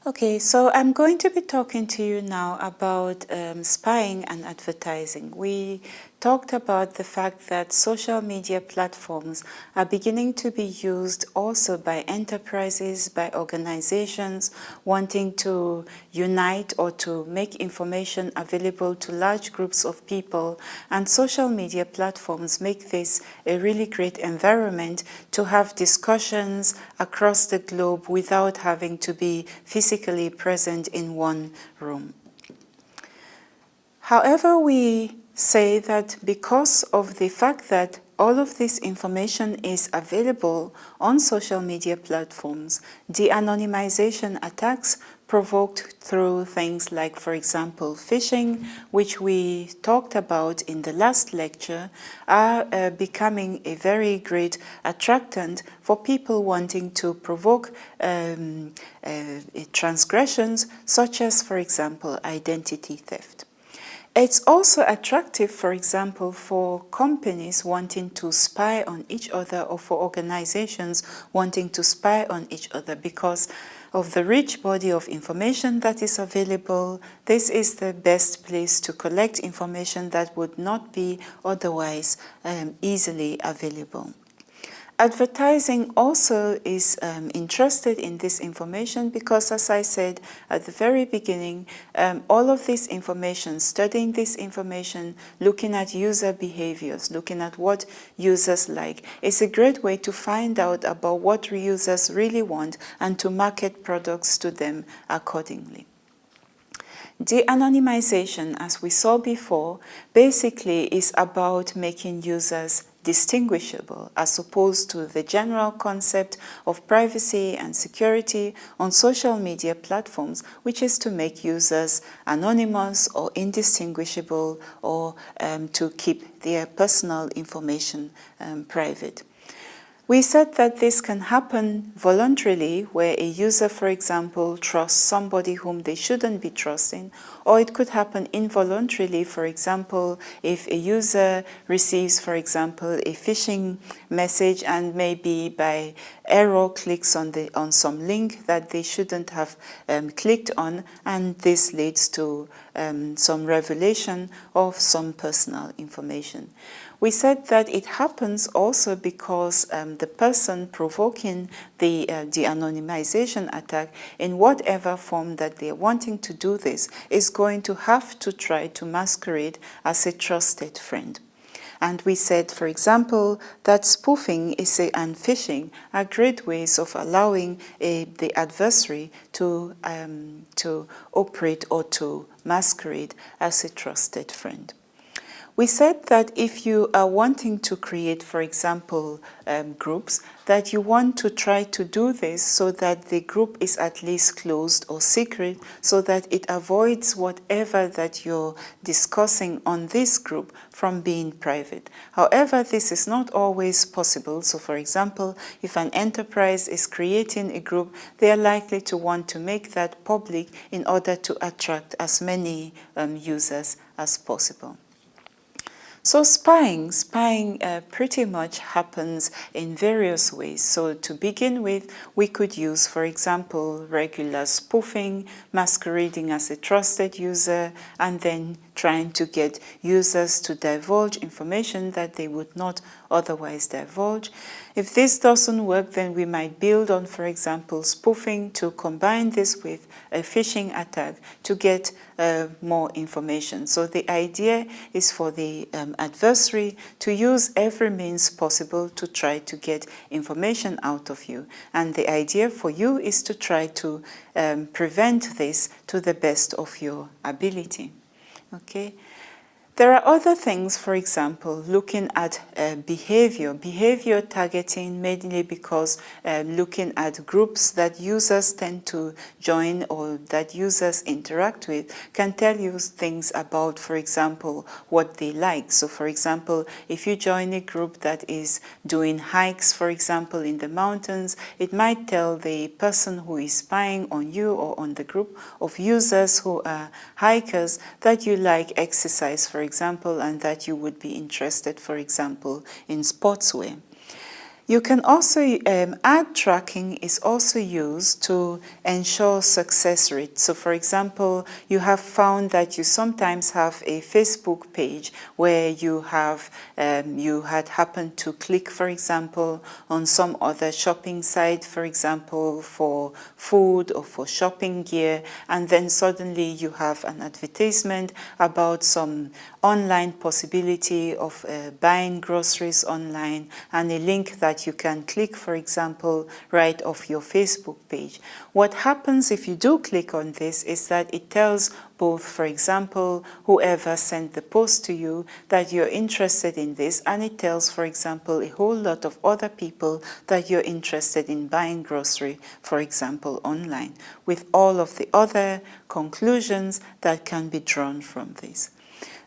Okay, so I'm going to be talking to you now about spying and advertising. We talked about the fact that social media platforms are beginning to be used also by enterprises, by organizations wanting to unite or to make information available to large groups of people. And social media platforms make this a really great environment to have discussions across the globe without having to be physically present in one room. However, we say that because of the fact that all of this information is available on social media platforms, de-anonymization attacks provoked through things like, for example, phishing, which we talked about in the last lecture, are becoming a very great attractant for people wanting to provoke transgressions, such as, for example, identity theft. It's also attractive, for example, for companies wanting to spy on each other or for organizations wanting to spy on each other because of the rich body of information that is available. This is the best place to collect information that would not be otherwise easily available. Advertising also is interested in this information because, as I said at the very beginning, all of this information, studying this information, looking at user behaviors, looking at what users like, is a great way to find out about what users really want and to market products to them accordingly. De-anonymization, as we saw before, basically is about making users distinguishable as opposed to the general concept of privacy and security on social media platforms, which is to make users anonymous or indistinguishable or to keep their personal information private. We said that this can happen voluntarily, where a user, for example, trusts somebody whom they shouldn't be trusting, or it could happen involuntarily, for example, if a user receives, for example, a phishing message and maybe by error clicks on some link that they shouldn't have clicked on, and this leads to some revelation of some personal information. We said that it happens also because the person provoking the de-anonymization attack, in whatever form that they're wanting to do this, is going to have to try to masquerade as a trusted friend. And we said, for example, that spoofing and phishing are great ways of allowing the adversary to operate or to masquerade as a trusted friend. We said that if you are wanting to create, for example, groups, that you want to try to do this so that the group is at least closed or secret, so that it avoids whatever that you're discussing on this group from being private. However, this is not always possible. So, for example, if an enterprise is creating a group, they are likely to want to make that public in order to attract as many users as possible. So spying pretty much happens in various ways. So to begin with, we could use, for example, regular spoofing, masquerading as a trusted user, and then trying to get users to divulge information that they would not otherwise divulge. If this doesn't work, then we might build on, for example, spoofing to combine this with a phishing attack to get more information. So the idea is for the adversary to use every means possible to try to get information out of you. And the idea for you is to try to prevent this to the best of your ability. Okay. There are other things, for example, looking at behavior targeting, mainly because looking at groups that users tend to join or that users interact with can tell you things about, for example, what they like. So, for example, if you join a group that is doing hikes, for example, in the mountains, it might tell the person who is spying on you or on the group of users who are hikers that you like exercise, for example, and that you would be interested, for example, in sportswear. You can also, ad tracking is also used to ensure success rate. So for example, you have found that you sometimes have a Facebook page where you have, you had happened to click, for example, on some other shopping site, for example, for food or for shopping gear, and then suddenly you have an advertisement about some online possibility of buying groceries online and a link that you can click, for example, right off your Facebook page. What happens if you do click on this is that it tells both, for example, whoever sent the post to you that you're interested in this, and it tells, for example, a whole lot of other people that you're interested in buying grocery, for example, online, with all of the other conclusions that can be drawn from this.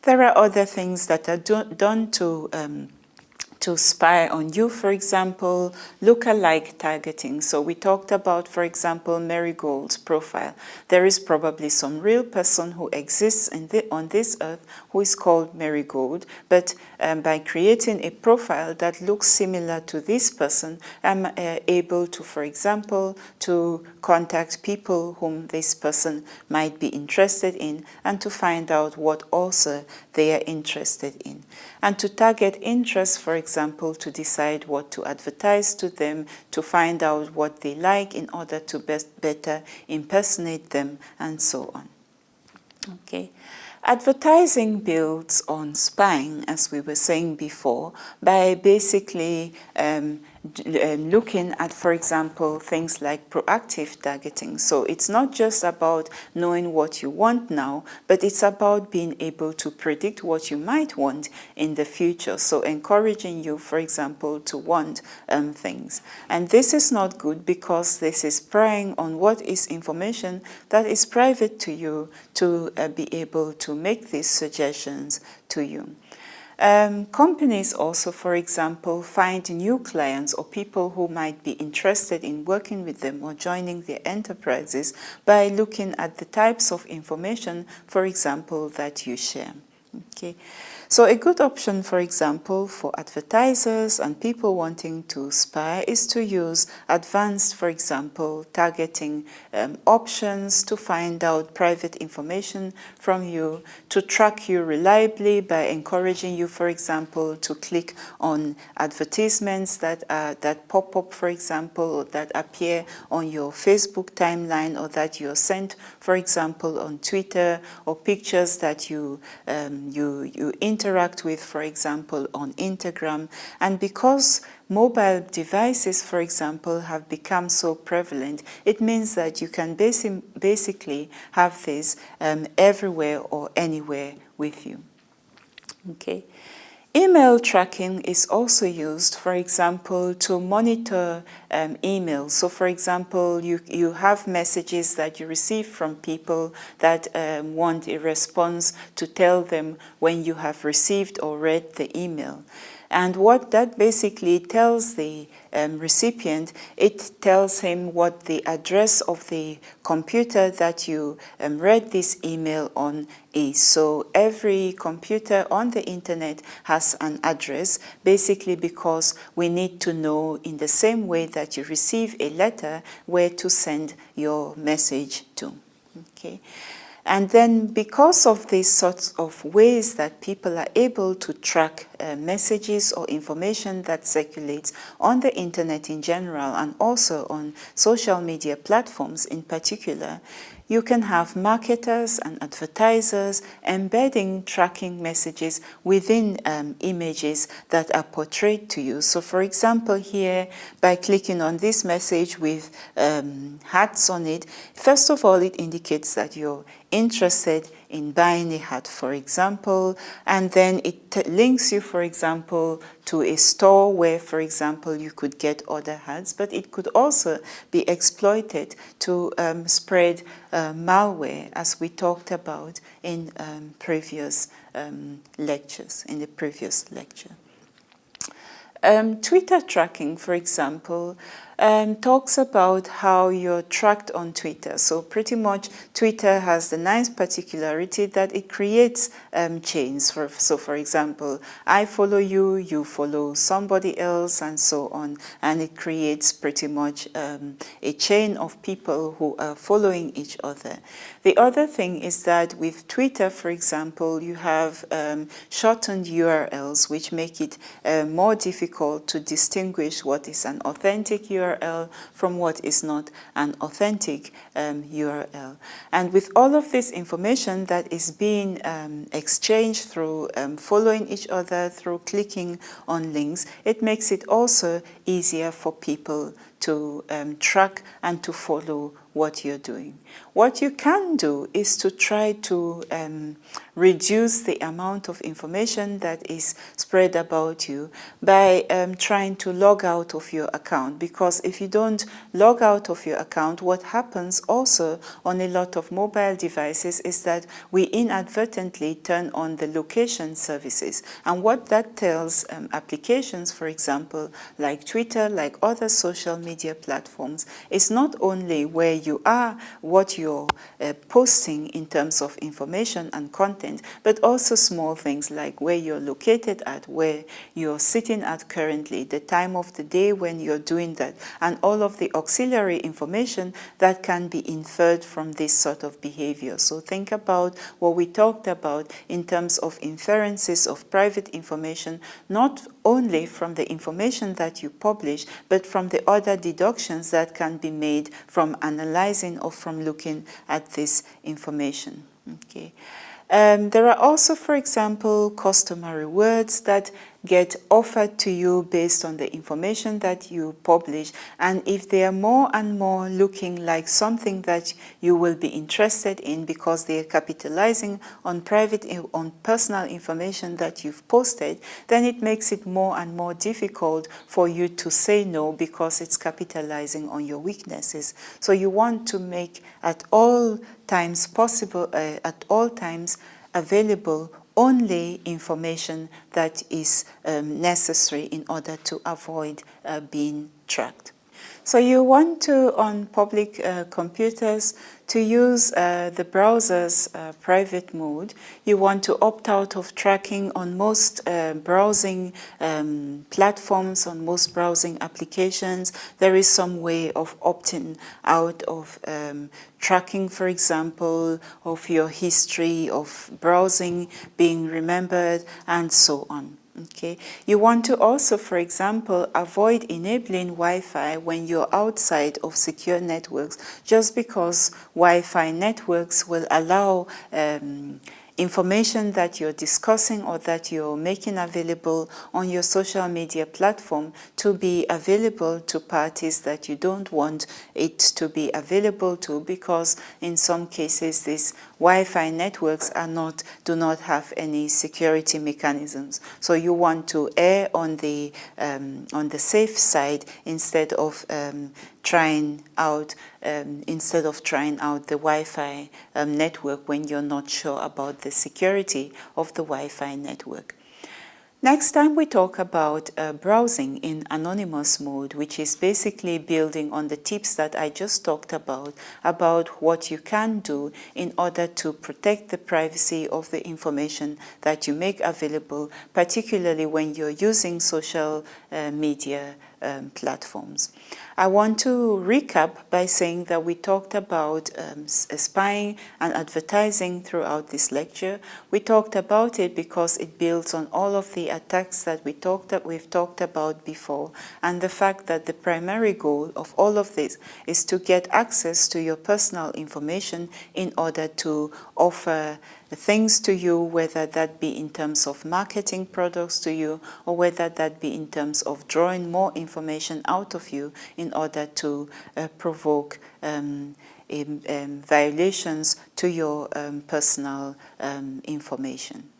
There are other things that are done to spy on you, for example, lookalike targeting. So we talked about, for example, Marigold's profile. There is probably some real person who exists on this earth who is called Marigold, but by creating a profile that looks similar to this person, I'm able to, for example, to contact people whom this person might be interested in and to find out what also they are interested in. And to target interest, for example, to decide what to advertise to them, to find out what they like in order to better impersonate them, and so on. Okay. Advertising builds on spying, as we were saying before, by basically looking at, for example, things like proactive targeting. So it's not just about knowing what you want now, but it's about being able to predict what you might want in the future. So encouraging you, for example, to want things. And this is not good because this is prying on what is information that is private to you to be able to make these suggestions to you. Companies also, for example, find new clients or people who might be interested in working with them or joining their enterprises by looking at the types of information, for example, that you share. Okay. So a good option, for example, for advertisers and people wanting to spy is to use advanced, for example, targeting options to find out private information from you, to track you reliably by encouraging you, for example, to click on advertisements that pop up, for example, or that appear on your Facebook timeline, or that you're sent, for example, on Twitter, or pictures that you interact with, for example, on Instagram. And because mobile devices, for example, have become so prevalent, it means that you can basically have this everywhere or anywhere with you. Okay. Email tracking is also used, for example, to monitor emails. So, for example, you have messages that you receive from people that want a response to tell them when you have received or read the email. And what that basically tells the recipient, it tells him what the address of the computer that you read this email on is. So every computer on the internet has an address, basically because we need to know, in the same way that you receive a letter, where to send your message to. Okay. And then because of these sorts of ways that people are able to track messages or information that circulates on the internet in general, and also on social media platforms in particular, you can have marketers and advertisers embedding tracking messages within images that are portrayed to you. So for example, here, by clicking on this message with hats on it, first of all, it indicates that you're interested in buying a hat, for example, and then it links you, for example, to a store where, for example, you could get other hats, but it could also be exploited to spread malware, as we talked about in previous lectures, in the previous lecture. Twitter tracking, for example, talks about how you're tracked on Twitter. So pretty much Twitter has the nice particularity that it creates chains. So for example, I follow you, you follow somebody else, and so on. And it creates pretty much a chain of people who are following each other. The other thing is that with Twitter, for example, you have shortened URLs, which make it more difficult to distinguish what is an authentic URL from what is not an authentic URL. And with all of this information that is being exchanged through following each other, through clicking on links, it makes it also easier for people to track and to follow what you're doing. What you can do is to try to reduce the amount of information that is spread about you by trying to log out of your account, because if you don't log out of your account, what happens also on a lot of mobile devices is that we inadvertently turn on the location services. And what that tells applications, for example, like Twitter, like other social media platforms, is not only where you are, what you're posting in terms of information and content, but also small things like where you're located at, where you're sitting at currently, the time of the day when you're doing that, and all of the auxiliary information that can be inferred from this sort of behavior. So think about what we talked about in terms of inferences of private information, not only from the information that you publish, but from the other deductions that can be made from analyzing or from looking at this information. Okay. There are also, for example, customary words that get offered to you based on the information that you publish. And if they are more and more looking like something that you will be interested in because they are capitalizing on personal information that you've posted, then it makes it more and more difficult for you to say no because it's capitalizing on your weaknesses. So you want to make at all times possible, at all times available only information that is necessary in order to avoid being tracked. So you want to, on public computers, to use the browser's private mode. You want to opt out of tracking on most browsing platforms, on most browsing applications. There is some way of opting out of tracking, for example, of your history of browsing being remembered, and so on. Okay. You want to also, for example, avoid enabling Wi-Fi when you're outside of secure networks, just because Wi-Fi networks will allow information that you're discussing or that you're making available on your social media platform to be available to parties that you don't want it to be available to, because in some cases these Wi-Fi networks do not have any security mechanisms. So you want to err on the safe side instead of trying out the Wi-Fi network when you're not sure about the security of the Wi-Fi network. Next time we talk about browsing in anonymous mode, which is basically building on the tips that I just talked about what you can do in order to protect the privacy of the information that you make available, particularly when you're using social media platforms. I want to recap by saying that we talked about spying and advertising throughout this lecture. We talked about it because it builds on all of the attacks that we've talked about before, and the fact that the primary goal of all of this is to get access to your personal information in order to offer things to you, whether that be in terms of marketing products to you, or whether that be in terms of drawing more information out of you in order to provoke violations to your personal information.